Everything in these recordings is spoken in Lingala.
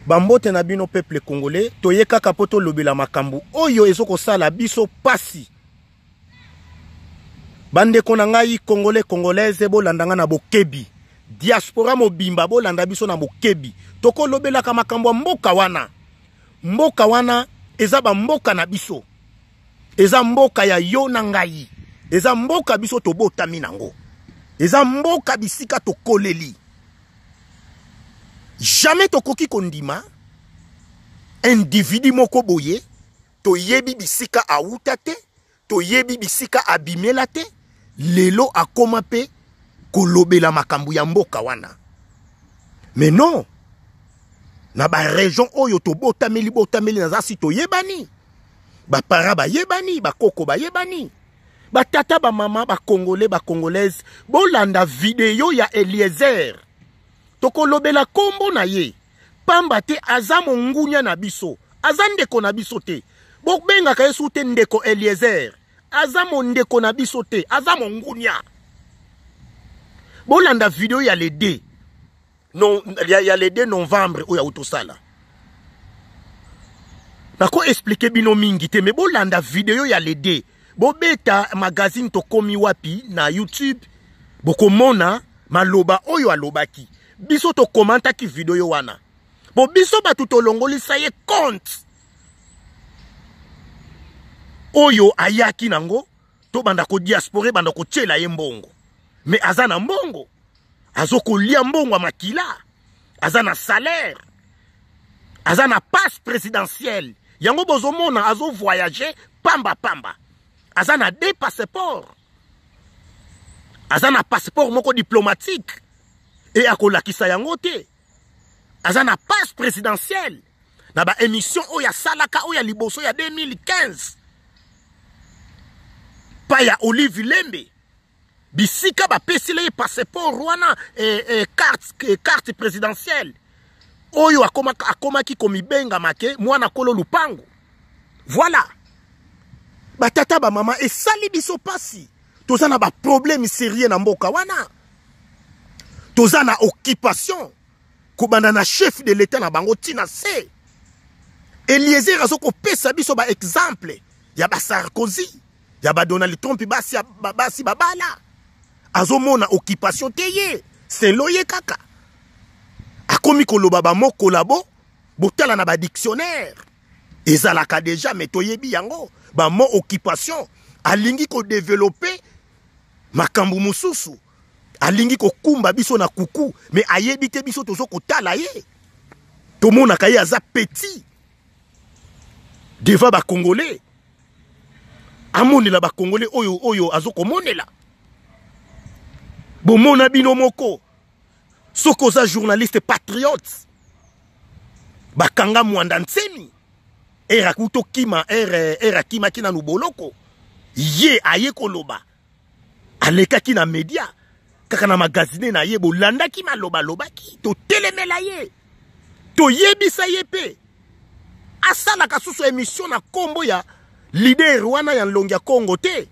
Bambote na bino peuple congolais, toyeka kapoto lobela makambu. Oyo ezoko sala biso pasi. Bande konangai congolais congolaise bolandanga na bokebi. Diaspora mobimba bolanda biso na bokebi. Toko lobela ka makambu mboka wana. Mboka wana eza ba mboka na biso. Eza mboka ya yo na ngai. Eza mboka biso tobota minango. Eza mboka bisika tokoleli. Jamais tokoki kondima individu moko boye to yebi bisika auta te to yebi bisika abimela te lelo akoma pe kolobela makambu ya mboka wana. Mais non, na ba région oyo to botameli na zasi to yebani ba para ba yebani ba koko ba yebani ba tata ba mama ba congolais ba congolaise bolanda video ya Eliezer. Toko lobela kombo na ye. Pamba te aza mongunya na biso. Aza ndeko na biso te. Bok benga ka yesu te ndeko Eliezer. Aza mondeko na biso te. Aza mongunya. Bolanda video ya le 2. Non, ya le 2 novembre oya utosala. Nako explique bino mingi te. Me bolanda video ya le 2. Bobeta magazine to komi wapi na YouTube. Boko mona maloba oyo alobaki. Biso to komanta ki video yo wana. Bo biso batu to longoli sa ye compte. Oyo ayaki nango. To banda ko diaspora banda ko tchela ye mbongo. Me azana mbongo. Azoko lia mbongo makila. Azana salaire. Azana passe présidentielle. Yango bozomona azo voyager pamba pamba. Azana 2 passeports. Azana passeport moko diplomatique. Et akolakisa yango te. Azana passe présidentielle. Na ba émission oya salaka oya liboso ya 2015. Pa ya Olive Lembe. Bisika ba pesile passeport wana carte présidentielle. Oyo akoma ki komibenga make mwana kolo lupango. Voilà. Ba tata ba mama et sali biso pasi. Tozana ba problème sérieux na mboka wana. Tozana occupation. Kobana na chef de l'état na bango tina se. Eliezer azoko pesa biso ba exemple. Ya ba Sarkozy. Ya ba Donald Trump basi babala. Azomona occupation teye. C'est loye kaka. Akomi koloba ba moko labo. Botala na ba dictionnaire. Ezalaka déjà metoyebi yango. Ba mo occupation. Alingi ko développer makambu mususu. Alingi ko kumba biso na kuku. Mais ayebi te biso tozo ko tala ye. Tomona kaye aza petit. Devant ba Congolais. Amonela ba Congolais oyo azoko monela. Bomona bino moko. Soko za journaliste patriote. Bakanga mwanda nsemi. Era kuto kima era kima kina nuboloko. Ye aye koloba. Aleka kina media. Kaka na magazine na ye bolanda ki maloba lobaki. To telemela ye. To yebisa ye pe. Asala kasusu émission na kombo ya leader wana ya Longia Congo te.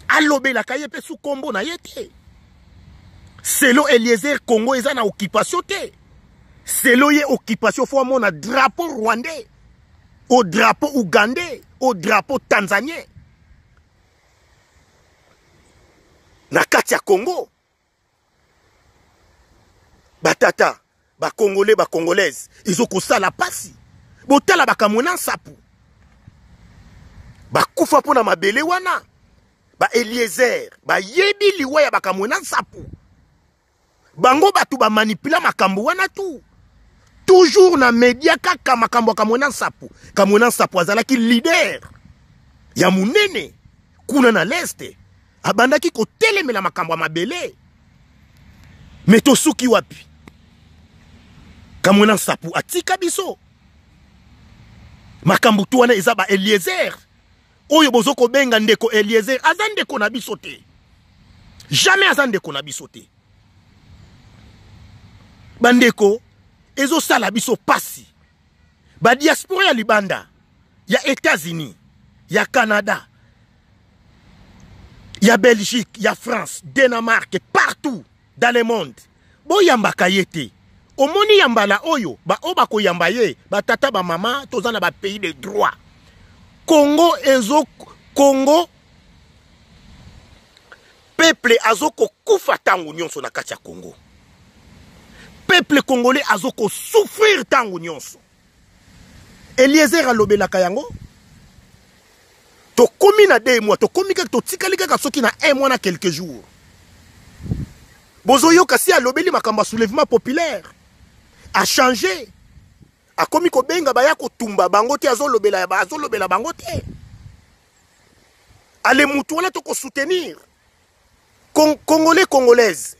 Alobela ka ye pe su kombo na ye te. Selo Eliezer Congo eza na occupation te. Selo ye occupation fo mona drapeau rwandais. Au drapeau ougandais. Au drapeau tanzanien. Na kati ya Congo. Batata, ba Congolais, ba Congolaise, ils ont kosa la pasi. Botala ba kamona sapu. Ba kufa pona mabele wana. Ba Eliezer, ba yebi liwa ya ba kamona sapu. Bango batu ba manipula makambo wana tu. Toujours na media kaka makambo kamona sapu. Kamona sapu azalaki leader ya munene kuna na leste. Abandaki ko telemela makambo mabele. Meto suki wapi? Kamona sapu atika biso. Makambo tu wana eza ba Eliezer. Oyo bozoko benga ndeko Eliezer azande ko na biso te. Jamais azande ko na biso te. Bandeko ezo sala biso pasi. Ba diaspora ya libanda, ya États-Unis, ya Canada, ya Belgique, ya France, Danemark, partout dans le monde. Boyamba kayete. omoni yambala oyo ba o bako yamba ye ba tata ba mama toza na ba pays de droit. Congo Congo peuple azoko kufa tangu nyonso na kati ya Congo. Peuple congolais azoko souffrir tangu nyonso. Eliezer alobelaka yango. To komi na 2 mois, to komi kaka to tikali kaka soki na 1 mois na quelques jours. Bozoyo kasi alobeli makamba soulèvement populaire a changé. A komi ko benga baya ko tumba bango te azolobela bango te. Ale mutu wana to ko soutenir. Congolais congolaise.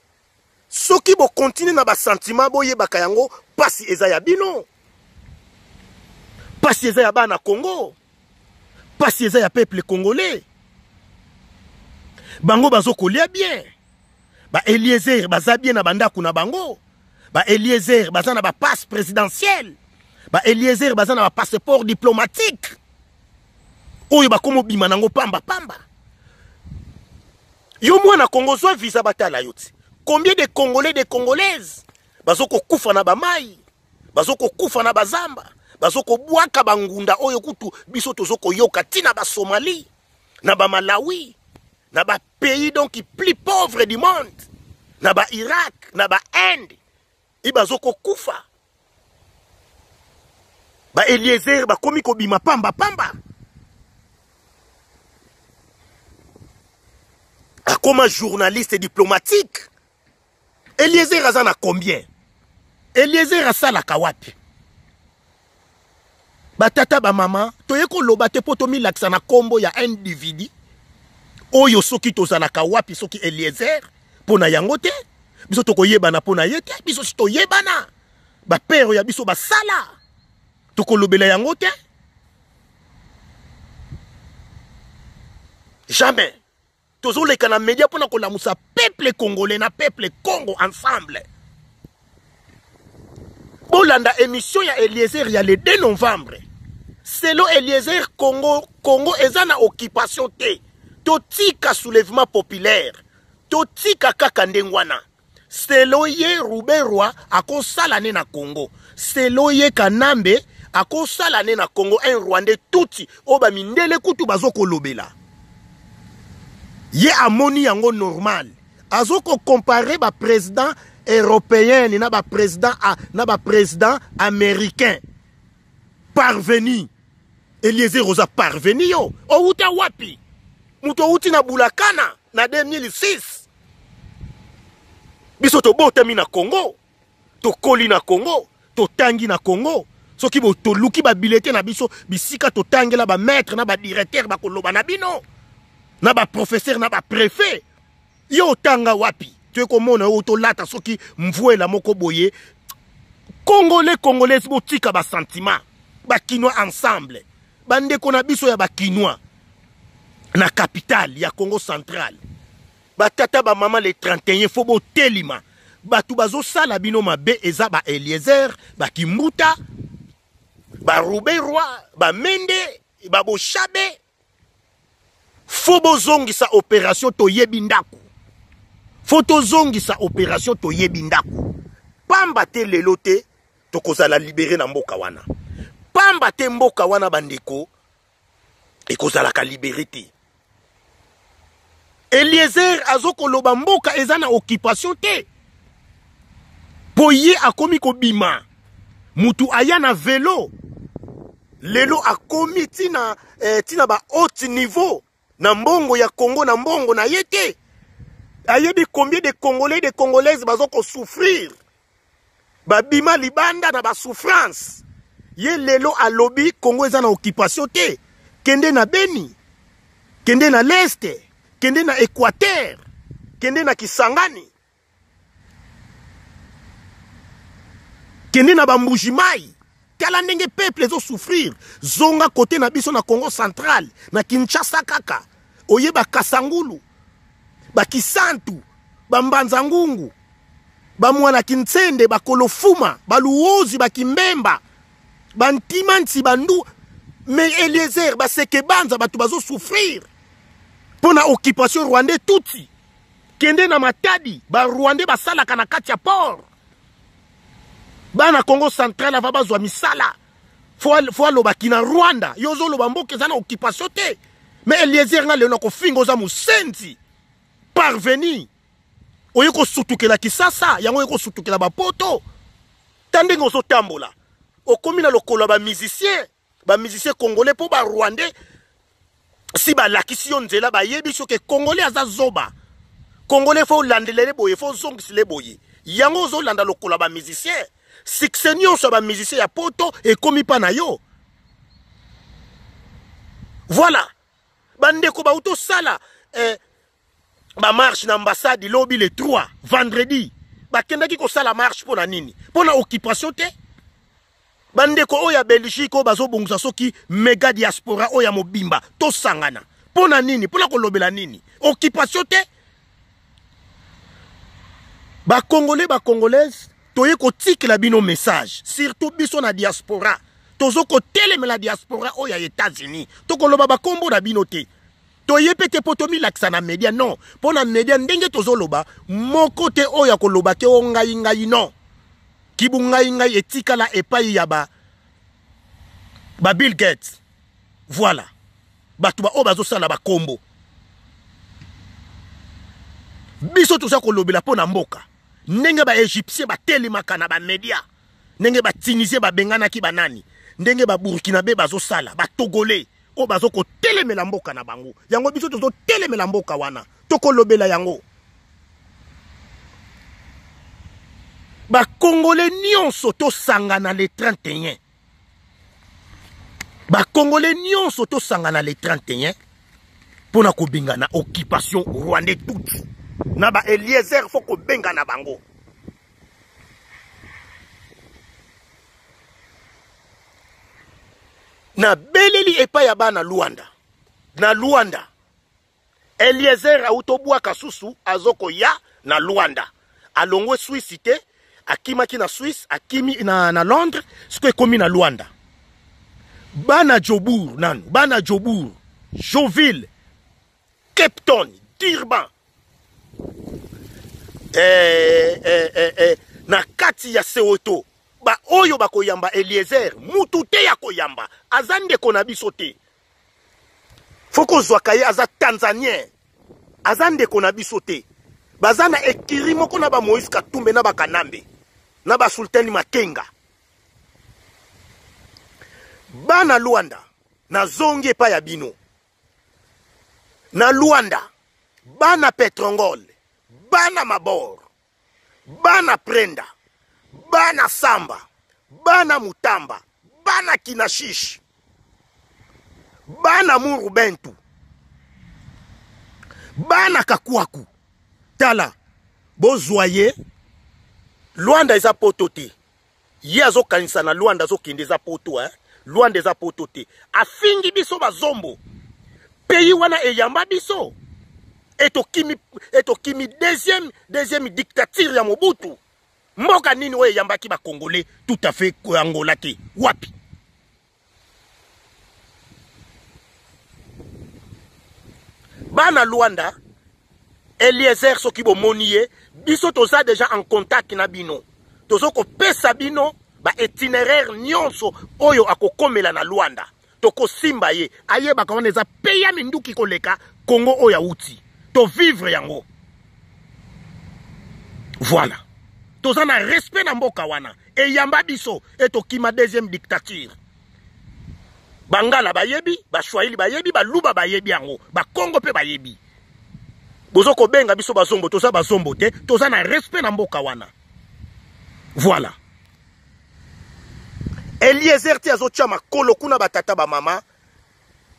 Soki bo continue na ba sentiment boye baka yango pasi eza ya bino. Pasi eza ya bana Congo. Pasi eza ya peuple congolais. Bango bazo kolia bien. Ba Eliezer baza bien na bandaku na bango. Ba Eliezer baza na ba passe présidentielle. Ba Eliezer baza na ba passeport diplomatique. Oyo ba komo bima nango pamba pamba. Yo mwana Congo zo visa batala yoti. Combien de Congolais, de Congolaises bazoko kufa na bamai, bazoko kufa na bazamba, bazoko bwaka bangunda oyo kutu biso tozoko yoka tina ba Somalie, na ba Malawi, na ba pays donc plus pauvres du monde, na ba Irak, na ba Inde, ibazoko kufa. Ba Eliezer ba komi ko bima pamba pamba. Comme un journaliste diplomatique. Eliezer azana combien? Eliezer asala kawapi? Batata ba mama, toyeko lobate potomi laksa na kombo ya individu. Oyo soki tozala kawapi soki Eliezer pona yango te. Biso toko yebana pona yete, biso sito yebana. Ba père ya biso basala. Toko lobela yango te. Jamais. Tozo le kana media pona ko lamusa peuple congolais na peuple Congo ensemble. Bolanda émission ya Eliezer ya le 2 novembre. Selon Eliezer Congo ezana occupation te. Totika soulèvement populaire. Totika kaka ndengwana. Selon ye Ruberwa akosala ne na Congo. Selon ye Kanambe akosala ne na Congo un Rwandais touti oba mindele kutu bazoko lobela. Ye amoni yango normal. Azoko comparer ba président européen na ba président américain. Parvenu. Eliezer Rosa parvenu yo. O uta wapi? Muto uti na Bulakana na 2006. Biso to botami na Congo. To koli na Congo. To tangi na Congo. Soki bo to luki ba bilete na biso bisika to tangela ba maître na ba directeur ba koloba na bino. Na ba professeur na ba préfet yo tanga wapi tu komona auto lata soki mvuela moko boye congolais botika ba sentiment ba kinois ensemble bande kona biso ya ba kinois na capitale ya Congo central ba tata ba mama le 31 fo bo telima batu bazo sala bino mabe eza ba Eliezer ba Kimbuta ba Ruberwa ba Mende ba Boshabe. Fobo zongi sa opération to yebindaku. Foto zongi sa opération to yebindaku. Pamba te lelote to kozala libéré na mboka wana. Pamba te mboka wana bandeko e kozala ka libéré te. Eliezer azoko loba mboka ezana occupation te. Poye akomi ko bima. Mutu aya na vélo. Lelo akomi tina ba haut niveau. Na mbongo ya Congo na mbongo na yete. Ayebi combien de Congolais de Congolaises bazoko souffrir. Babima libanda na ba souffrance. Ye lelo alobi Congo eza na occupation te. Kende na Beni. Kende na l'Est. Kende na Équateur. Kende na Kisangani. Kende na Bambujimai. Tala ndenge peuple ezo souffrir. Zonga côté na biso na Congo central. Na Kinshasa kaka. Oye ba Kasangulu. Ba Kisantu. Ba Mbanzangungu. Ba Mwana Kinsende. Ba Kolofuma. Ba Luozi. Ba Kimbemba. Ba Ntimansi. Ba Ndu. Mais Eliezer. Ba Sekebanza. Ba tubazo souffrir. Pona occupation Rwandais touti. Kende na Matadi. Ba Rwandais ba salaka na kati ya port. bana Congo central ava bazwa misala fo alobaki na Rwanda yo ozoloba mboka eza na occupation te mais Eliezer nga lelo kofinga oza mosenzi parvenir oyo kosutukela kisasa yango oyo kosutukela bapoto tandenge ozotambola okomi na lokolo ba musicien congolais po ba rwandais si balakisi yo nzela bayebi soki congolais aza zoba congolais fo landelele boye fo zongisile boye yango ozolanda lokolo ba musicien succès nyonso ba musicien ya poto ekomi pa na yo voilà bandeko ba auto sala ba marche na ambassade lobby le 3 vendredi bakendaki ko sala marche pona nini pona occupation te bandeko oya Belgique o bazo bongisa soki mega diaspora oya mobimba to sangana pona nini pona ko lobela nini occupation te ba congolais ba congolaise toye ko tikela bino message surtout biso na diaspora tozo ko telemela diaspora oya États-Unis to ko loba ba kombo na bino te toye pete potomi laksa na media non pona media ndenge tozo loba moko te oya ko loba ke o ngai non kibu ngai etikala epai ya ba Bill Gates voilà batu ba obazo sala ba kombo biso toza ko lobela pona mboka ndenge ba Égyptien ba telemaka na ba media ndenge ba Tunisien ba bengana ki banani ndenge ba Burkinabé bazo sala ba Togolais o bazo ko telemela mboka na bango yango biso tozo telemela mboka wana toko lobela yango ba Congolais nyonso to sangana le 31 ba Congolais nyonso to sangana le 31 pona ko benga na occupation rwandais tout na ba Eliezer fo ko benga na bango na beleli epa ya bana Luanda na Luanda Eliezer autobua kasusu azoko ya na Luanda alongwe Suisse te akimaki na Suisse akimi na Londres siko ekomi na Luanda bana Jobour nanu bana Jobour Joville Cape Town Durban na kati ya Soweto ba oyo bakoyamba Eliezer mutu te ya koyamba azande kona biso te foko zwakaye aza Tanzanien azande kona biso te bazana ekiri moko na ba Moïse Katumbe na ba Kanambe na ba Sultani Makenga bana Luanda na zonge pa ya bino na Luanda bana Petrongol bana Mabor bana Prenda bana Samba bana Mutamba bana Kinashish bana Murubentu bana Kakwaku tala bozwaye Luanda eza poto te ye azokanisa na Luanda azokende eza poto Luanda eza poto te afingi biso bazombo pays wana eyamba biso etokimi deuxième dictature ya Mobutu mboka nini oyo eyambaki ba Congolais tout à fait Angola te wapi bana Luanda Eliezer soki bomoni ye biso toza déjà en contact na bino tozo ko pesa bino ba itinéraire nyonso oyo akokomela na Luanda toko simba ye ayeba kama eza peya minduki koleka Congo oya uti to vivre yango voilà toza na respect na mboka wana eyamba biso etokima deuxième dictature bangala bayebi ba Swahili bayebi ba Luba bayebi yango ba Congo pe bayebi bozo ko benga biso bazombo toza bazombo te toza na respect na mboka wana voilà Eliezer ti azotia makolo kuna batata ba mama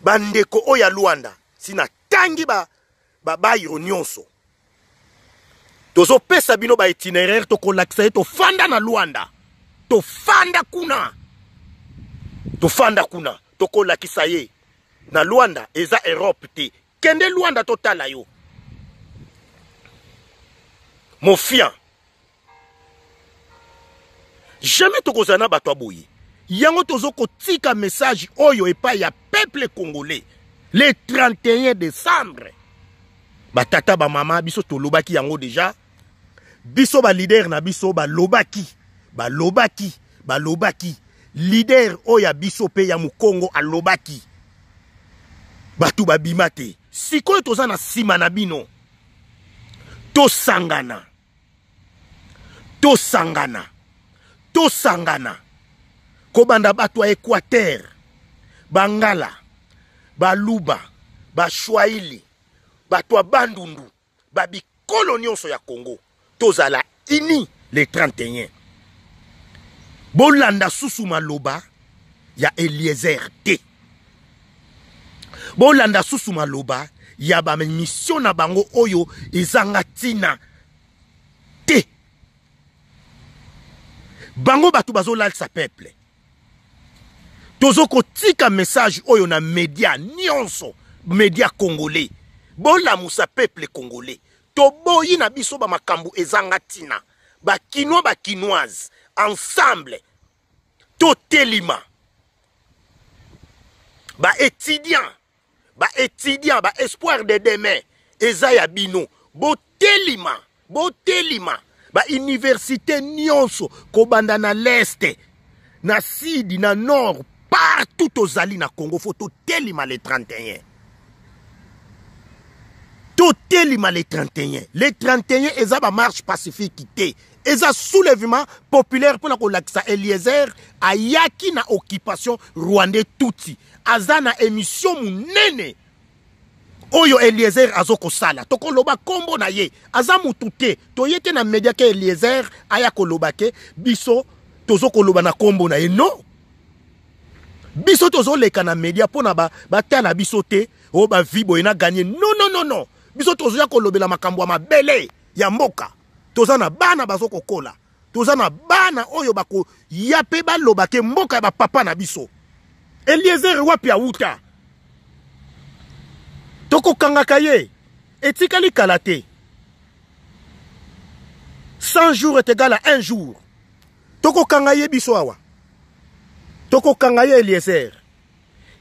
bandeko oya Luanda sina tangi ba bayiro nyonso tozo pesa bino ba itinéraire to kolakisa to fanda na Luanda to fanda kuna to kolakisa ye na Luanda eza Europe te kende Luanda totala yo Mofian jamais tokozana bato aboyi yango tozoko tika message oyo epa ya peuple congolais le 31 décembre batata ba mama biso to lobaki yango déjà biso ba leader na biso ba lobaki balobaki leader oya biso pe ya Mukongo alobaki batu babimate sikoyo toza na sima na bino tosangana kobanda batu ya Équateur Bangala Baluba Bashwaili batu ya Bandundu babikolo nyonso ya Congo tozala ini le 31 bolanda susu maloba ya Eliezer te bolanda susu maloba ya ba mission na bango oyo ezanga tina te bango batu bazolalisa peuple tozoko tika message oyo na media nyonso media congolais bolamusa peuple congolais toboyi na biso ba makambo ezanga tina ba kinois ba kinoise ensemble totelima ba étudiant ba espoir de demain eza ya bino botelima ba université nyonso kobanda na l'est na sud na nord partout tozali na Congo faut totelima le 31 totelima le 31 eza ba marche pacifique te eza soulèvement populaire pour la kolakisa Eliezer ayaki na occupation rwandais tuti aza na émission munene oyo Eliezer azoko sala toko loba kombo na ye aza mutu te toyete na media ke Eliezer aya koloba ke biso tozoko loba na kombo na ye non biso tozo leka na media pona ba tala biso te o ba vibo ena gagner non biso tozo ya kolobela makambo mabele ya mboka toza na bana bazoko kola toza na bana oyo bako yape baloba ke mboka ya ba papa na biso Eliezer wapi auta toko kangaka ye etikali kalate 100 jours est égal à 1 jour toko kangaye biso awa toko kangaye Eliezer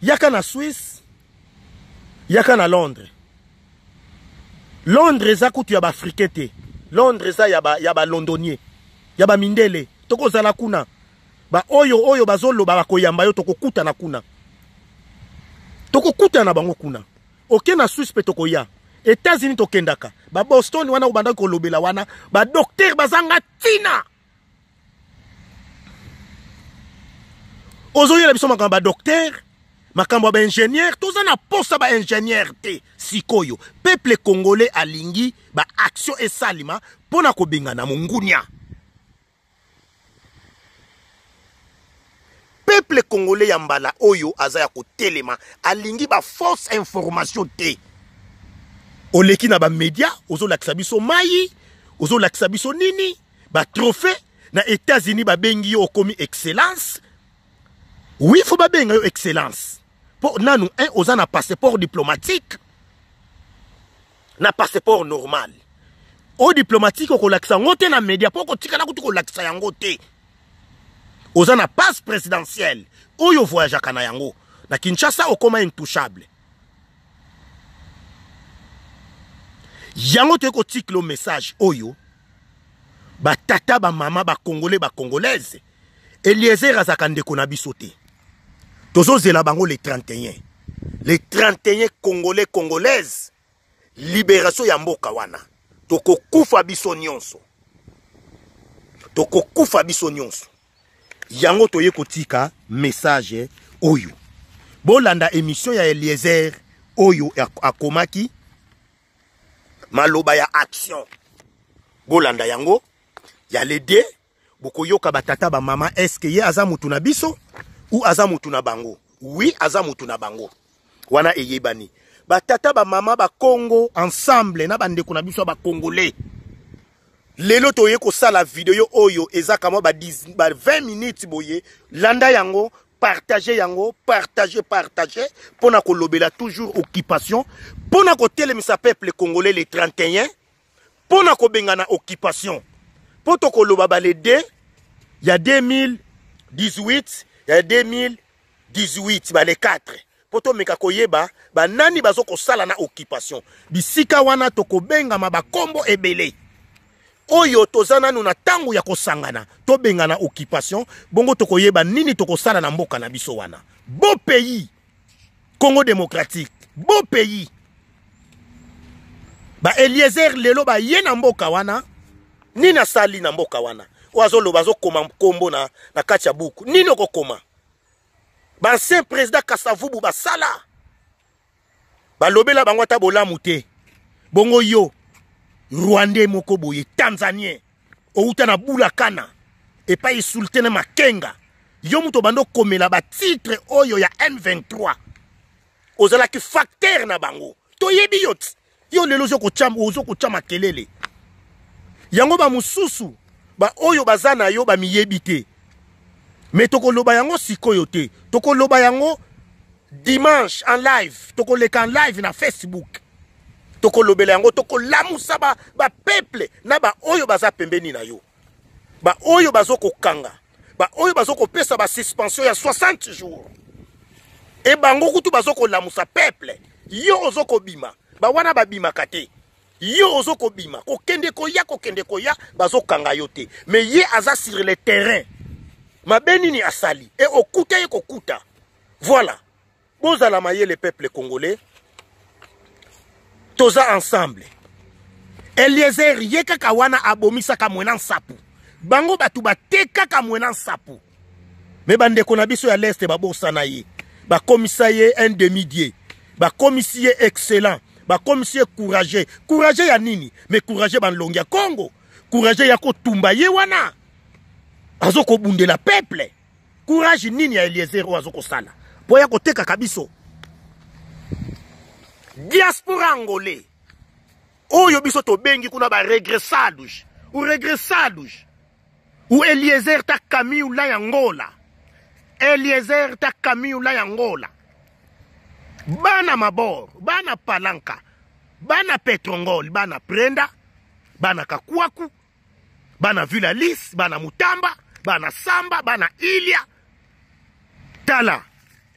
yaka na Suisse yaka na Londres eza kutu ya ba afrikete Londres eza ya ba londonier ya ba mindele toko zala kuna ba oyo bazoloba bakoyamba yo toko kuta na kuna toko kuta na bango kuna oke na Suisse pe toko ya États-Unis tokendaka ba Boston wana ubanda ko lobela wana ba docteur bazanga tina ozoyela biso makambo ba docteur makambo ba ingénieur toza na posa ba ingénieur te sikoyo peuple congolais alingi ba action esalima pona ko benga na mungunya peuple congolais ya mbala oyo aza ya kotelema alingi ba fausse information te oleki na ba media ozolakisa biso mai ozolakisa biso nini ba trophée na États-Unis ba bengi yo komi excellence oui faut ba benga yo excellence pour nanu oza na passeport diplomatique na passeport normal o diplomatique okolakisa ngote na media poko tika na kutu kolakisa yango te oza na passe présidentielle oyo voyage kana yango na Kinshasa okoma intouchable yango te ko tiklo message oyo ba tata ba mama ba congolais ba congolaise Eliezer azaka ndeko na biso te tozo zela bango le 31 congolais congolaise libération ya mboka wana toko kufa biso nyonso yango toye kotika message oyo bolanda émission ya Eliezer oyo akomaki maloba ya action bolanda yango ya lede bokoyoka batata ba mama est-ce que ye aza mutu na biso ou aza mutu na bango oui aza mutu na bango wana eyebani batata ba mama ba Congo ensemble na bandeko na biso ba congolais lelo toye ko sala video oyo ezaka mo ba 20 minutes boye landa yango partager pona ko lobela toujours occupation pona ko telemisa peuple congolais le 31 pona ko bengana occupation poto ko loba ba le 2 ya 2018 ya 2018 ba le 4 poto meka koyeba ba nani bazoko sala na occupation bisika wana toko benga ma ba kombo ebele oyo tozana nanu na tango ya kosangana to bengana occupation bongo tokoyeba nini tokosala na mboka na biso wana. Beau pays Congo démocratique, beau pays. Ba Eliezer lelo ba ye na mboka wana nini asali na mboka wana. Oazolo bazo koma kombo na kati ya buku. Nini okokoma? Ba ancien président Kasavubu basala. Ba lobela bango ata bolamu te. Bongo yo Rwandais moko boye Tanzanien outa na bulakana et pas insulté na makenga. Yo muto bando komela ba titre oyo ya M23. Ozala ki facteur na bango. To yebi yot. Yo lelo zoko chama kelele. Yango ba mususu ba oyo bazana yo ba miyebite. Mais toko loba yango sikoyo te. Toko loba yango dimanche en live. Toko leka en live na Facebook. Toko lobela yango toko lamusa ba peuple na ba oyo baza pembeni na yo. Ba oyo bazoko kanga. Ba oyo bazoko pesa ba suspension ya 60 jours. E bango kutu bazoko lamusa peuple. Yo ozoko bima. Ba wana ba bima kate. Yo ozoko bima. Kokende koya bazokanga yo te. Mais ye aza sur le terrain. Mabeni ni asali. E okuta ye kokuta. Voilà. Bozala maye le peuple congolais. Toza ensemble. Eliezer ye kaka wana abomisa ka mwena sapu. Bango batu bateka ka mwena sapu. Me bandeko na biso ya leste babosa na ye. Ba commissaire un demi-dieu. Ba commissaire excellent. Ba commissaire courageux. Courageux ya nini? Mais courageux ban longia Congo. Courageux ya ko tumba ye wana. Azoko bunde la peuple. Courage nini ya Eliezer o azoko sala. Boya ko teka kabiso. Diaspora angolais. Oyo biso to bengi kuna ba regressadouche. Ou regressadouche. Ou Eliezer ta Camille la Angola. Eliezer ta Camille la Angola. Bana Mabor, bana Palanka, bana Petrongol, bana Prenda, bana Kakuaku, bana Vulalis, bana Mutamba, bana Samba, bana Ilia, Tala,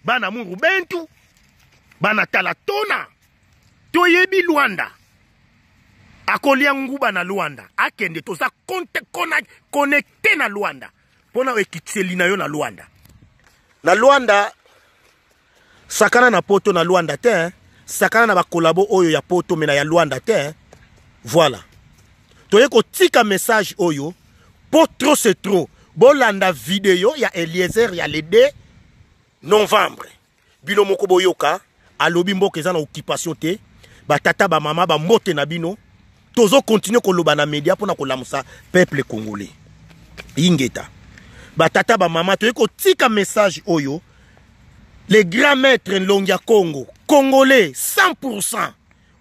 bana Murubentu, bana Talatona, Toyebi Luanda. Akolia nguba na Luanda. Akende toza connecté na Luanda. Pona ekitselina yo na Luanda. Na Luanda sakana na poto na Luanda te. Sakana na bakolabo oyo ya poto mena ya Luanda te. Voilà. Toye ko tika message oyo. Po trop c'est trop. Bolanda video ya Eliezer ya le 2 novembre. Bino moko boyoka. Alobi mboka eza na occupation te. Ba tata ba mama ba mote na bino. Tozo continue koloba na media pona kolamusa peuple congolais. Ingeta. Ba tata ba mama toye ko tika message oyo. Les grands maîtres Longia Congo, Congolais 100%.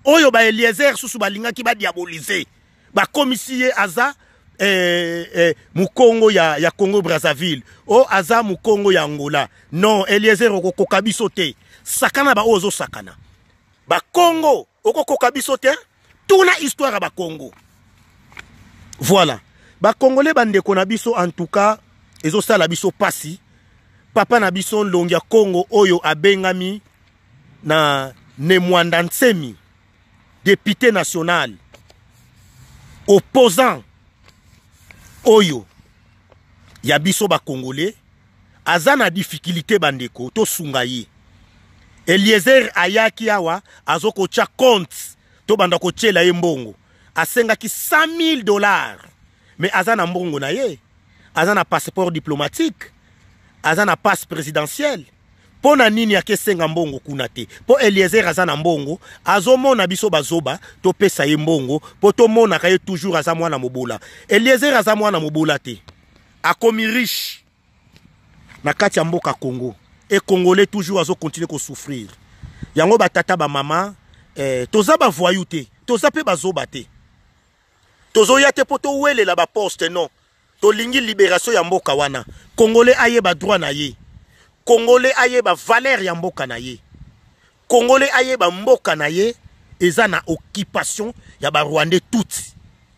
Oyo ba Eliezer susu balinga ki ba diaboliser. Ba commissaire aza Mukongo ya Congo Brazzaville. O aza Mukongo ya Angola. Non, Eliezer okokoka biso te. Sakana ba ozo sakana. Ba Congo okokoka biso te. Tuna histoire ba Congo. Voilà. Ba Congolais bandeko na biso en tout cas ezo sala biso pasi. Papa na biso Longia Congo oyo abengami na Nemwanda Ntsemi, député national, opposant oyo ya biso ba Congolais, azana difficulté bandeko to sungaye. Eliezer ayaki awa azoko cha compte to bandako chela ye mbongo. Asengaki $100,000. Mais azana mbongo na ye. Azana passeport diplomatique. Azana passe présidentielle. Pona nini yake senga mbongo kuna te. Po Eliezer azana mbongo, azomona biso bazoba, to pesa ye mbongo, po to mona kaye toujours azamwana mobola. Eliezer azamwana mobola te. Akomi riche. Na kati ya mboka Congo. Et Congolais toujours azo continuer ko souffrir. Yango batata ba mama, toza ba voyou te, toza pe bazoba te. Tozo yate po to wele la ba poste non. To lingi libération ya mboka wana. Congolais aye ba droit na ye. Congolais aye ba valeur ya mboka na ye. Congolais aye ba mboka na ye. Eza na occupation ya ba Rwandais tout.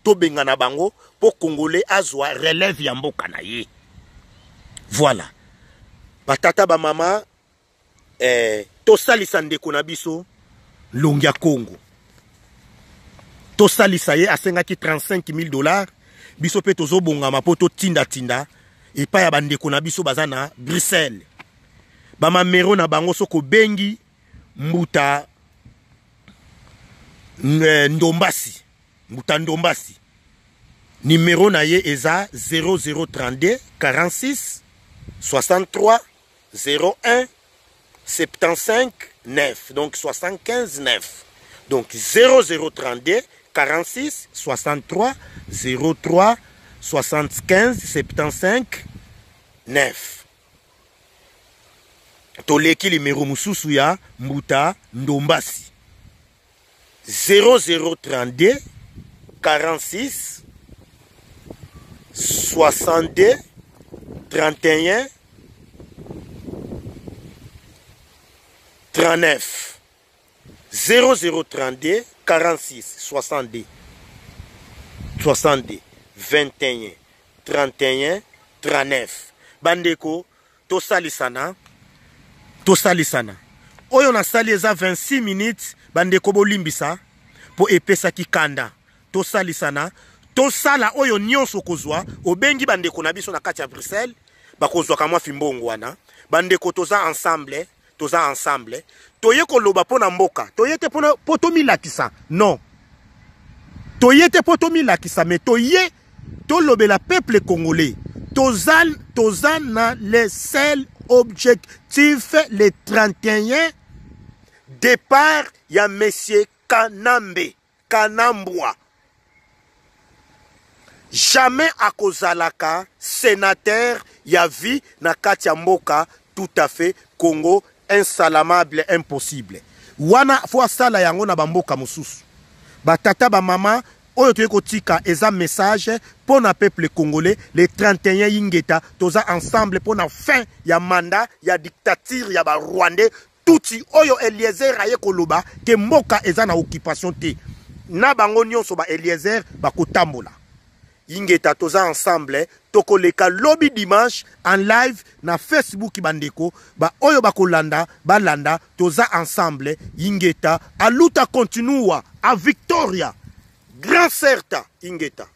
To benga na bango po Congolais azwa relève ya mboka na ye. Voilà. Batata ba mama to salisa ndeko na biso Longia Congo. To salisa ye asengaki $35,000 biso pe tozobongama po totinda epai ya bandeko na biso baza na Bruxelles. Bamamero na bango soko bengi Mbuta Ndombasi. Mbuta Ndombasi. Numéro na ye eza 0032 46 63 01 75 9. Donc 75 9. Donc 0032 46 63 03 75 75 9. Toleki numéro mususu ya Mbuta Ndombasi 0032 46 62 31 39 0032 46 62 21 31 39. Bandeko tosalisana oyo na sali eza 26 minutes bandeko bolimbisa po epesa kikanda tosalisana tosala oyo nyonso kozwa obengi bandeko na biso na kati ya Bruxelles bakozwa kamwa fimbongo wana bandeko toza ensemble toye koloba pona mboka toye te pona potomilakisa non toye te potomilakisa mais toye tolobela peuple congolais toza na le seul objectif le 31 départ ya monsieur Kanambwa jamais akozalaka sénateur ya vie na kati ya mboka tout à fait Congo insalamable impossible wana fo asala yango na bamboka mosusu batata bamama oyo toye kotika eza message pour na peuple congolais le 31 yingeta toza ensemble pour na fin ya mandat ya dictature ya ba Rwandais touti oyo Eliezer aye koloba ke mboka eza na occupation te na bango nyonso ba Eliezer bakotambola yingeta toza ensemble tokoleka lobby dimanche en live na Facebook bandeko ba oyo bakolanda balanda toza ensemble yingeta aluta continua a Victoria grand certa yingeta